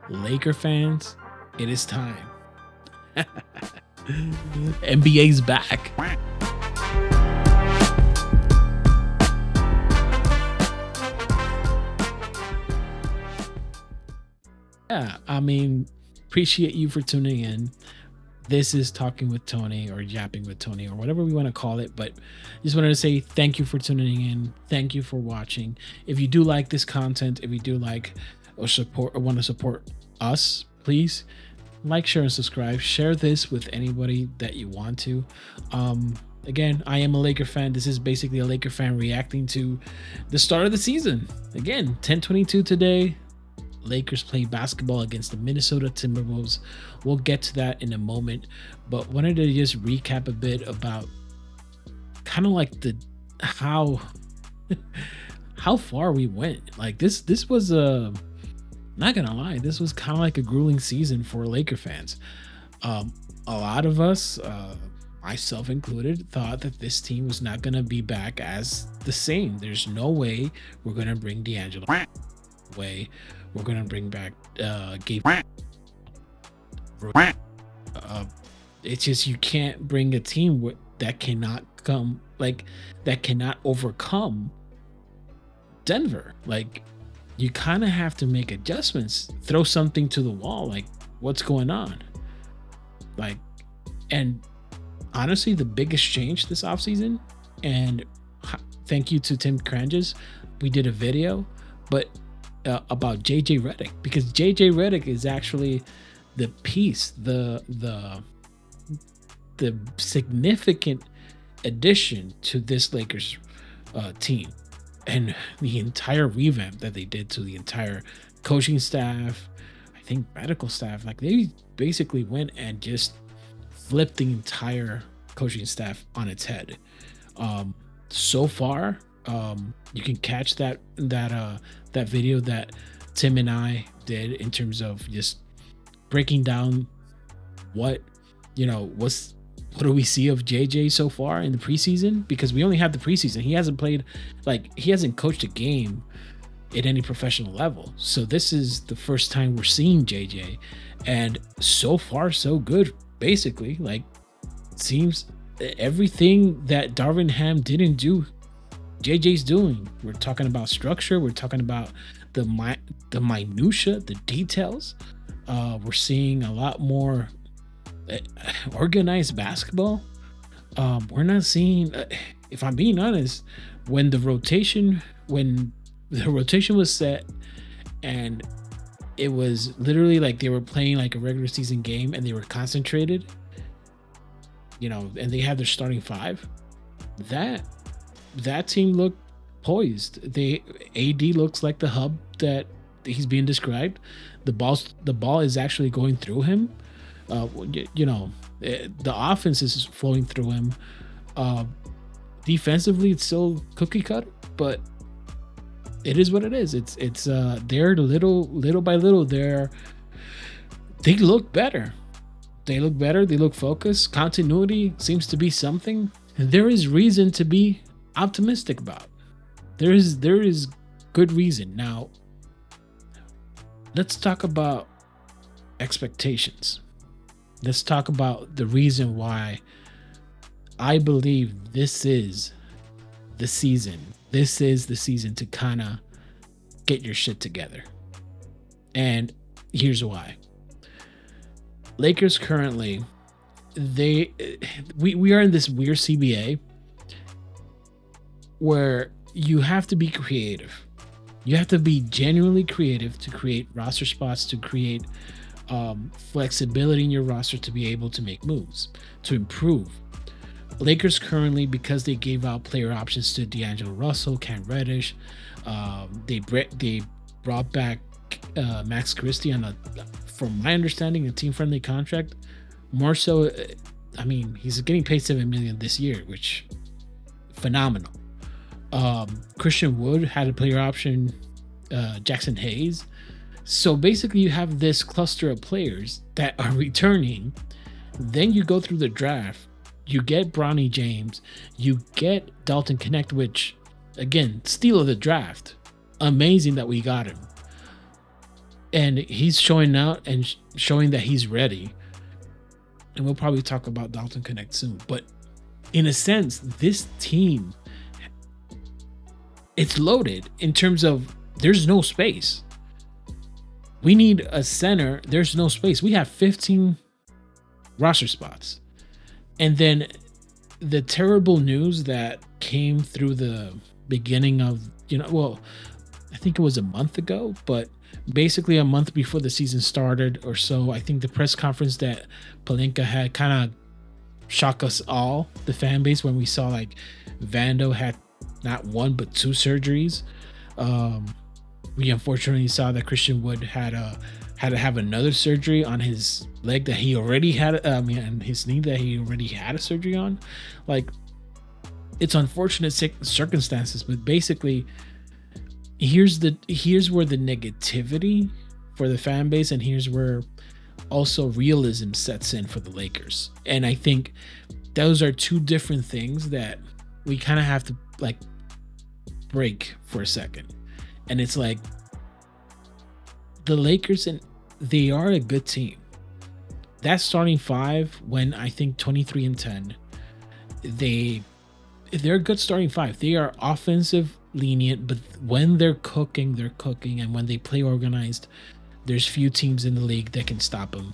Laker fans, it is time. NBA's back. Yeah, I mean, appreciate you for tuning in. This is Talking with Tony or Yapping with Tony or whatever we want to call it. But just wanted to say thank you for tuning in. Thank you for watching. If you do like this content, if you do like or support or want to support us, please like, share, and subscribe. Share this with anybody that you want to. Again, I am a Laker fan. This is basically a Laker fan reacting to the start of the season. Again, 10:22 today. Lakers play basketball against the Minnesota Timberwolves. We'll get to that in a moment, but wanted to just recap a bit about kind of like the how how far we went. Like this was not gonna lie, this was kind of like a grueling season for Laker fans. A lot of us, myself included, thought that this team was not gonna be back as the same. There's no way we're gonna bring D'Angelo way. We're gonna bring back Gabe. It's just you can't bring a team that cannot overcome Denver. Like you kind of have to make adjustments, throw something to the wall. Like what's going on? Like, and honestly, the biggest change this offseason, and thank you to Tim Cranges, we did a video, but about JJ Redick, because JJ Redick is actually the piece, the significant addition to this Lakers team, and the entire revamp that they did to the entire coaching staff, I think medical staff. Like they basically went and just flipped the entire coaching staff on its head. So far, you can catch that video that Tim and I did in terms of just breaking down what do we see of JJ so far in the preseason, because we only have the preseason. He hasn't coached a game at any professional level. So this is the first time we're seeing JJ, and so far so good. Basically, like, seems everything that Darvin Ham didn't do, JJ's doing. We're talking about structure. We're talking about the minutia, the details. We're seeing a lot more organized basketball. We're not seeing, if I'm being honest, when the rotation was set, and it was literally like they were playing like a regular season game and they were concentrated, and they had their starting five. That team looked poised. AD looks like the hub that he's being described. The ball is actually going through him. The offense is flowing through him. Defensively, it's still cookie cutter, but it is what it is. It's they're little by little. They look better. They look focused. Continuity seems to be something. And there is reason to be optimistic about. There is good reason. Now, let's talk about expectations. Let's talk about the reason why I believe this is the season. This is the season to kind of get your shit together. And here's why. Lakers currently, we are in this weird CBA where you have to be creative. You have to be genuinely creative to create roster spots, to create flexibility in your roster, to be able to make moves, to improve. Lakers currently, because they gave out player options to D'Angelo Russell, Cam Reddish, they brought back Max Christie on from my understanding, a team-friendly contract. More so, I mean, he's getting paid $7 million this year, which phenomenal. Christian Wood had a player option, Jackson Hayes. So basically, you have this cluster of players that are returning. Then you go through the draft. You get Bronny James. You get Dalton Connect, which, again, steal of the draft. Amazing that we got him. and he's showing out and showing that he's ready. And we'll probably talk about Dalton Connect soon. But in a sense, this team, it's loaded in terms of there's no space. We need a center. There's no space. We have 15 roster spots. And then the terrible news that came through the beginning of, I think it was a month ago, but basically a month before the season started or so, I think the press conference that Pelinka had kind of shocked us all, the fan base, when we saw like Vando had not one but two surgeries. We unfortunately saw that Christian Wood had to have another surgery on his leg that he already had, and his knee that he already had a surgery on. Like, it's unfortunate circumstances, but basically, here's where the negativity for the fan base, and here's where also realism sets in for the Lakers. And I think those are two different things that we kind of have to like break for a second. And it's like the Lakers, and they are a good team. That starting five, when I think 23-10, they're a good starting five. They are offensive lenient, but when they're cooking, and when they play organized, there's few teams in the league that can stop them.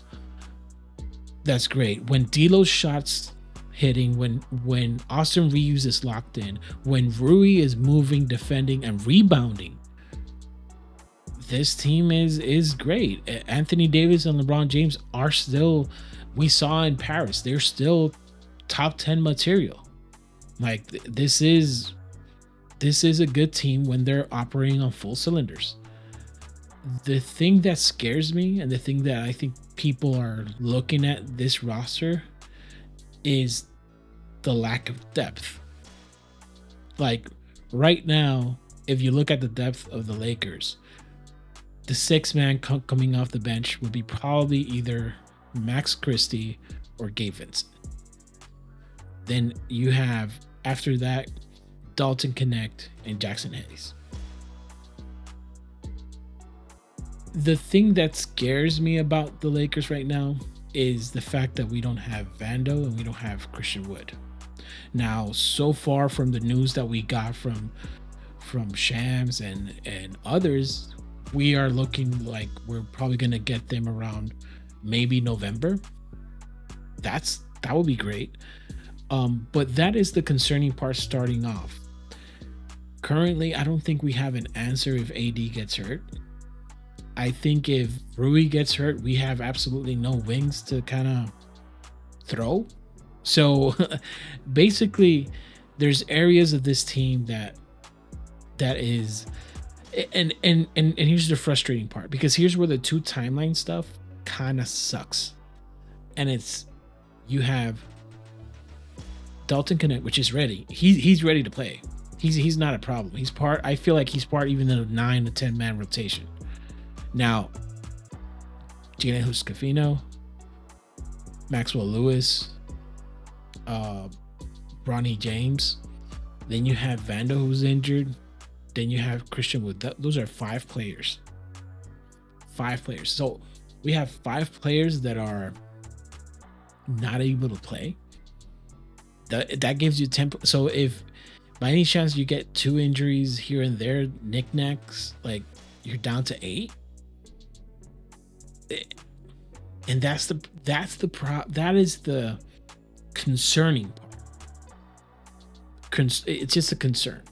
That's great. When D'Lo's shots hitting, when Austin Reeves is locked in, when Rui is moving, defending, and rebounding, this team is great. Anthony Davis and LeBron James are still, we saw in Paris, they're still top 10 material. Like, this is a good team when they're operating on full cylinders. The thing that scares me, and the thing that I think people are looking at this roster, is the lack of depth. Like, right now, if you look at the depth of the Lakers, the six man coming off the bench would be probably either Max Christie or Gabe Vincent. Then you have, after that, Dalton Connect and Jackson Hayes. The thing that scares me about the Lakers right now is the fact that we don't have Vando and we don't have Christian Wood. Now, so far from the news that we got from Shams and others, we are looking like we're probably going to get them around maybe November. That would be great. But that is the concerning part starting off. Currently, I don't think we have an answer if AD gets hurt. I think if Rui gets hurt, we have absolutely no wings to kind of throw. So basically, there's areas of this team that is, and here's the frustrating part, because here's where the two timeline stuff kind of sucks. And it's, you have Dalton Connect, which is ready. He's ready to play. He's not a problem. I feel like he's part even in a 9 to 10 man rotation. Now, Jalen Huscafino, Maxwell Lewis, Bronny James. Then you have Vando, who's injured. Then you have Christian Wood. Those are 5 players. 5 players. So we have 5 players that are not able to play. That gives you 10. So if by any chance you get 2 injuries here and there, knickknacks, like, you're down to 8. And that is the concerning part. It's just a concern.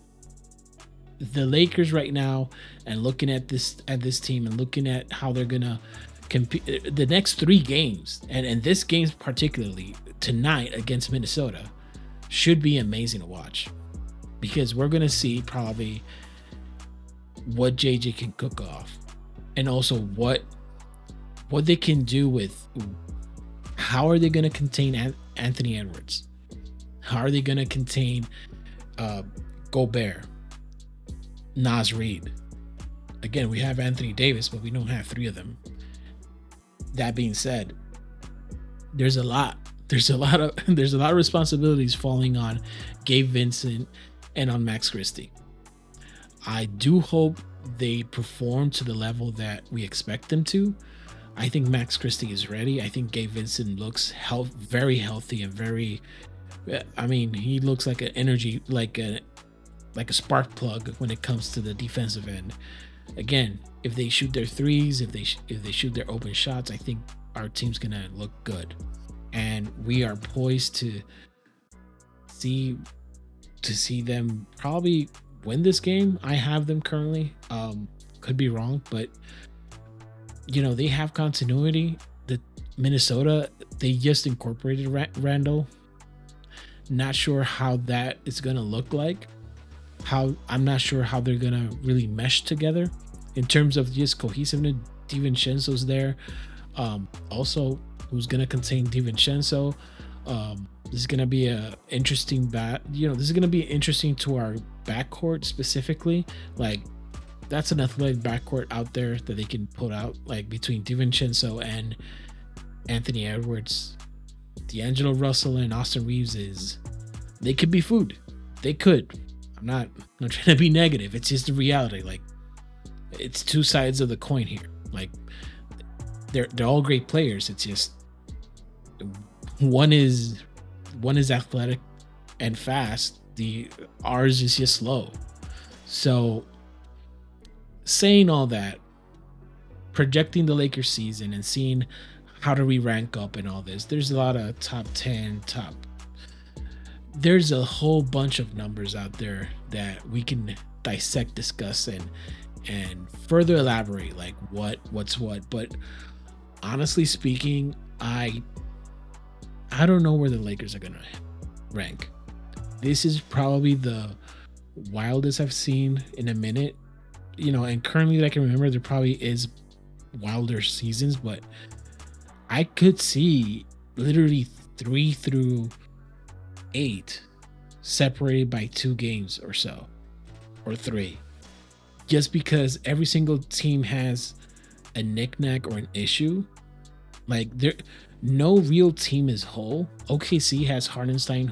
The Lakers right now, and looking at this team and looking at how they're gonna compete the next 3 games, and this game particularly tonight against Minnesota, should be amazing to watch, because we're gonna see probably what JJ can cook off, and also what they can do with, how are they going to contain Anthony Edwards? How are they going to contain Gobert, Naz Reid? Again, we have Anthony Davis, but we don't have 3 of them. That being said, there's a lot of responsibilities falling on Gabe Vincent and on Max Christie. I do hope they perform to the level that we expect them to. I think Max Christie is ready. I think Gabe Vincent looks very healthy and very. I mean, he looks like an energy, like a spark plug when it comes to the defensive end. Again, if they shoot their threes, if they shoot their open shots, I think our team's gonna look good, and we are poised to see them probably win this game. I have them currently. Could be wrong, but they have continuity. The Minnesota, they just incorporated Randall. Not sure how that is gonna look like. I'm not sure how they're gonna really mesh together in terms of just cohesiveness. DiVincenzo's there. Also, who's gonna contain DiVincenzo? This is gonna be a interesting this is gonna be interesting to our backcourt specifically. Like, that's an athletic backcourt out there that they can put out, like between DiVincenzo and Anthony Edwards. D'Angelo Russell and Austin Reeves they could be food. They could. I'm not trying to be negative. It's just the reality. Like, it's two sides of the coin here. Like, they're all great players. It's just one is athletic and fast. Ours is just slow. So, saying all that, projecting the Lakers season and seeing how do we rank up and all this, there's a lot of top 10, there's a whole bunch of numbers out there that we can dissect, discuss, and further elaborate, like what's what. But honestly speaking, I don't know where the Lakers are gonna rank. This is probably the wildest I've seen in a minute. And currently that I can remember, there probably is wilder seasons, but I could see literally 3 through 8 separated by 2 games or so, or 3, just because every single team has a knick-knack or an issue. Like, no real team is whole. OKC has Hardenstein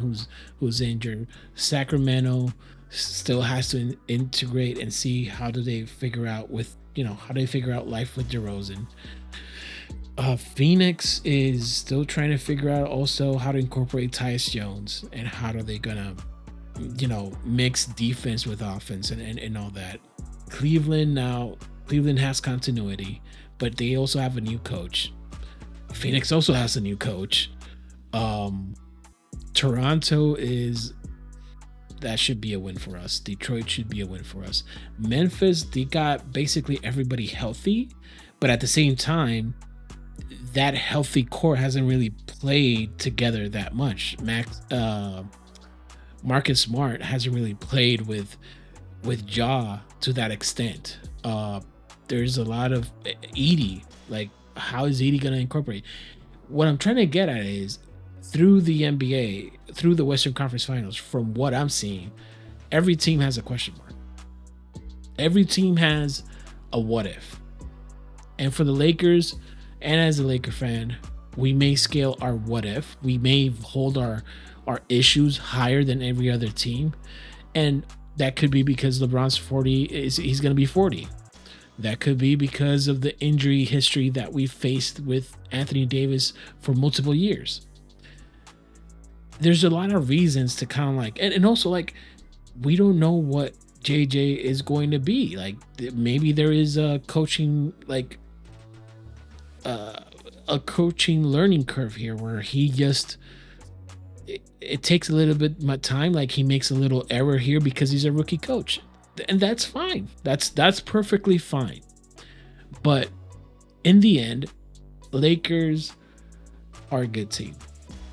who's injured. Sacramento still has to integrate and see how do they figure out life with DeRozan. Phoenix is still trying to figure out also how to incorporate Tyus Jones and how are they gonna mix defense with offense and all that. Cleveland has continuity, but they also have a new coach. Phoenix also has a new coach. Toronto that should be a win for us. Detroit should be a win for us. Memphis, they got basically everybody healthy, but at the same time, that healthy core hasn't really played together that much. Marcus Smart hasn't really played with Ja to that extent. There's a lot of Edey. Like, how is Edey going to incorporate? What I'm trying to get at is, through the NBA, through the Western Conference Finals, from what I'm seeing, every team has a question mark. Every team has a what if. And for the Lakers, and as a Laker fan, we may scale our what if. We may hold our issues higher than every other team. And that could be because LeBron's 40, he's going to be 40. That could be because of the injury history that we faced with Anthony Davis for multiple years. There's a lot of reasons to kind of like, and also like, we don't know what JJ is going to be. Like, maybe there is a coaching, like a coaching learning curve here where he just, it takes a little bit more time. Like, he makes a little error here because he's a rookie coach, and that's fine. That's perfectly fine. But in the end, Lakers are a good team.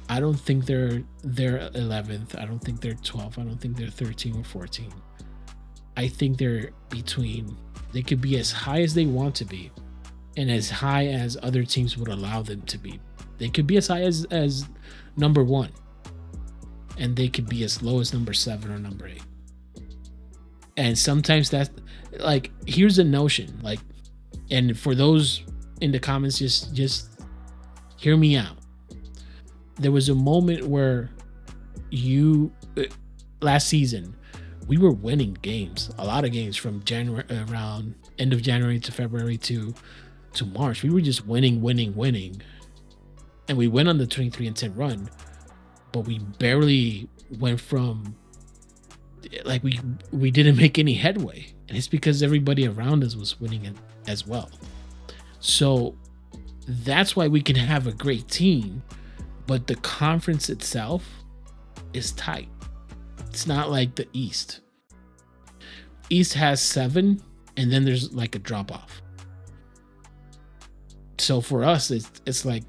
I don't think they're 11th. I don't think they're 12th. I don't think they're 13 or 14. I think they're between. They could be as high as they want to be, and as high as other teams would allow them to be. They could be as high as number 1, and they could be as low as number 7 or number 8. And sometimes that's like, here's a notion, like, and for those in the comments, just hear me out. There was a moment where last season, we were winning games, a lot of games from January, around end of January to February to March. We were just winning, and we went on the 23-10 run, but we barely went from, like, we didn't make any headway, and it's because everybody around us was winning it as well. So that's why we can have a great team, but the conference itself is tight. It's not like the East. East has 7, and then there's like a drop off. So for us, it's like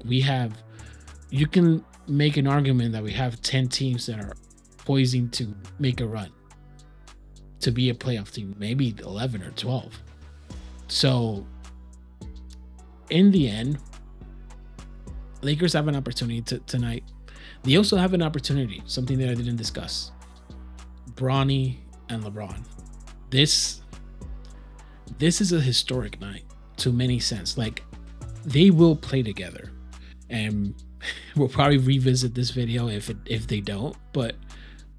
you can make an argument that we have 10 teams that are poising to make a run, to be a playoff team, maybe 11 or 12. So in the end, Lakers have an opportunity tonight. They also have an opportunity, something that I didn't discuss. Bronny and LeBron. This is a historic night to many sense. Like, they will play together, and we'll probably revisit this video if they don't, but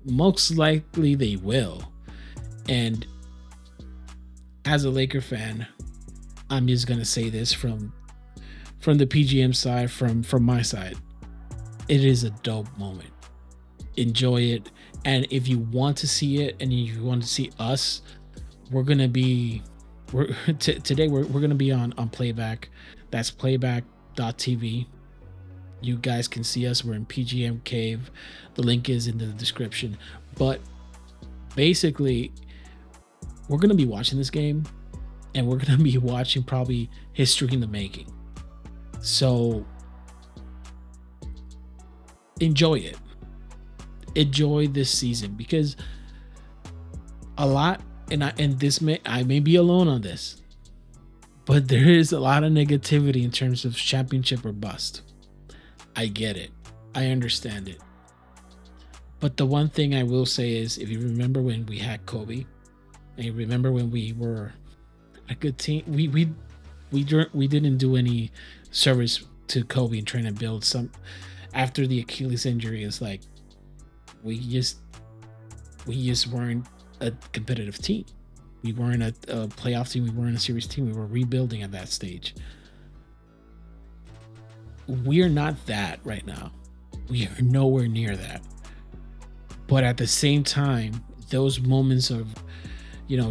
most likely they will. And as a Laker fan, I'm just gonna say this from the PGM side, from my side, it is a dope moment. Enjoy it, and if you want to see it, and if you want to see us, today we're gonna be on Playback. That's playback.tv. You guys can see us. We're in PGM Cave. The link is in the description. But basically, we're gonna be watching this game, and we're gonna be watching probably history in the making. So enjoy it. Enjoy this season, because a lot, I may be alone on this, but there is a lot of negativity in terms of championship or bust. I get it. I understand it. But the one thing I will say is, if you remember when we had Kobe, and you remember when we were a good team, we didn't do any service to Kobe and trying to build some after the Achilles injury. It's like we just weren't a competitive team. We weren't a playoff team. We weren't a series team. We were rebuilding at that stage. We're not that right now. We are nowhere near that. But at the same time, those moments of,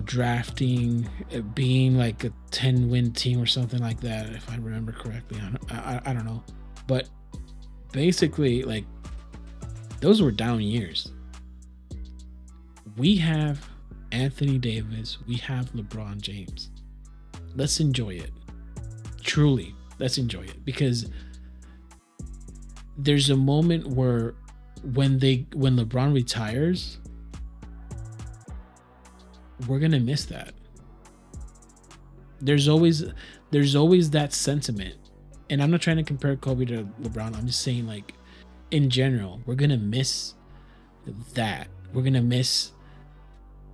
drafting, being like a 10-win team or something like that, if I remember correctly, I don't know. But basically, like, those were down years. We have Anthony Davis. We have LeBron James. Let's enjoy it. Truly, let's enjoy it, because there's a moment where when LeBron retires, we're gonna miss that. There's always that sentiment, and I'm not trying to compare Kobe to LeBron. I'm just saying, like, in general, we're gonna miss that. We're gonna miss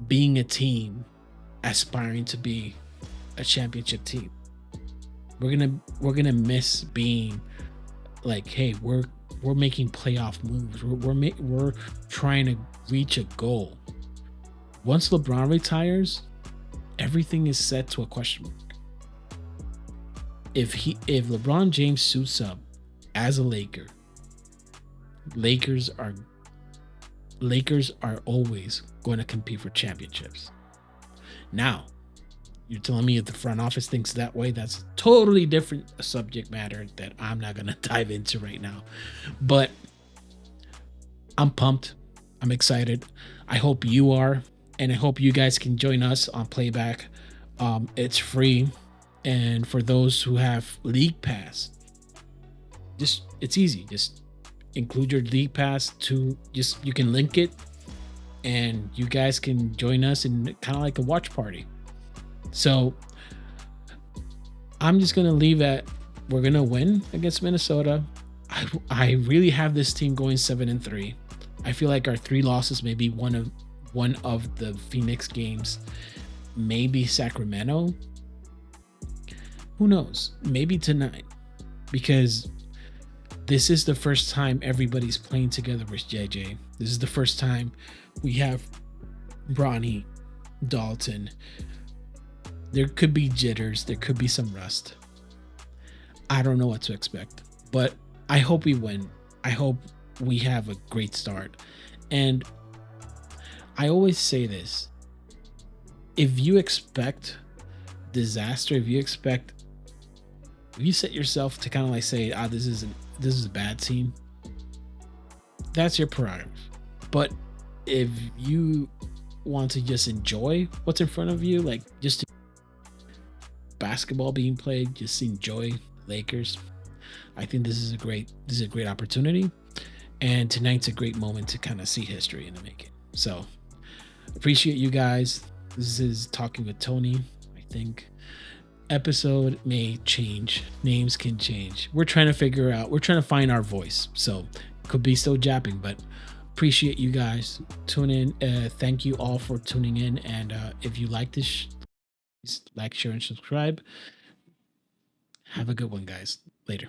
being a team aspiring to be a championship team. We're gonna miss being like, hey, we're making playoff moves. We're trying to reach a goal. Once LeBron retires, everything is set to a question mark. If LeBron James suits up as a Laker, Lakers are always going to compete for championships. Now, you're telling me if the front office thinks that way, that's a totally different subject matter that I'm not going to dive into right now. But I'm pumped. I'm excited. I hope you are. And I hope you guys can join us on Playback. It's free. And for those who have League Pass, it's easy. Just include your League Pass you can link it, and you guys can join us in kind of like a watch party. So I'm just going to leave at, we're going to win against Minnesota. I really have this team going 7-3. I feel like our 3 losses may be one of the Phoenix games, maybe Sacramento. Who knows? Maybe tonight, because this is the first time everybody's playing together with JJ. This is the first time we have Bronny, Dalton. There could be jitters. There could be some rust. I don't know what to expect, but I hope we win. I hope we have a great start. And I always say this: if you expect disaster, if you set yourself to kind of like say, "Ah, this is a bad team," that's your prerogative. But if you want to just enjoy what's in front of you, like just basketball being played, just enjoy Lakers. I think this is a great opportunity, and tonight's a great moment to kind of see history in the making. So appreciate you guys. This is Talking with Tony. I think episode may change, names can change. We're trying to figure out, we're trying to find our voice. So could be still japping, but appreciate you guys. Tune in. Thank you all for tuning in. And if you like this, like, share, and subscribe. Have a good one, guys. Later.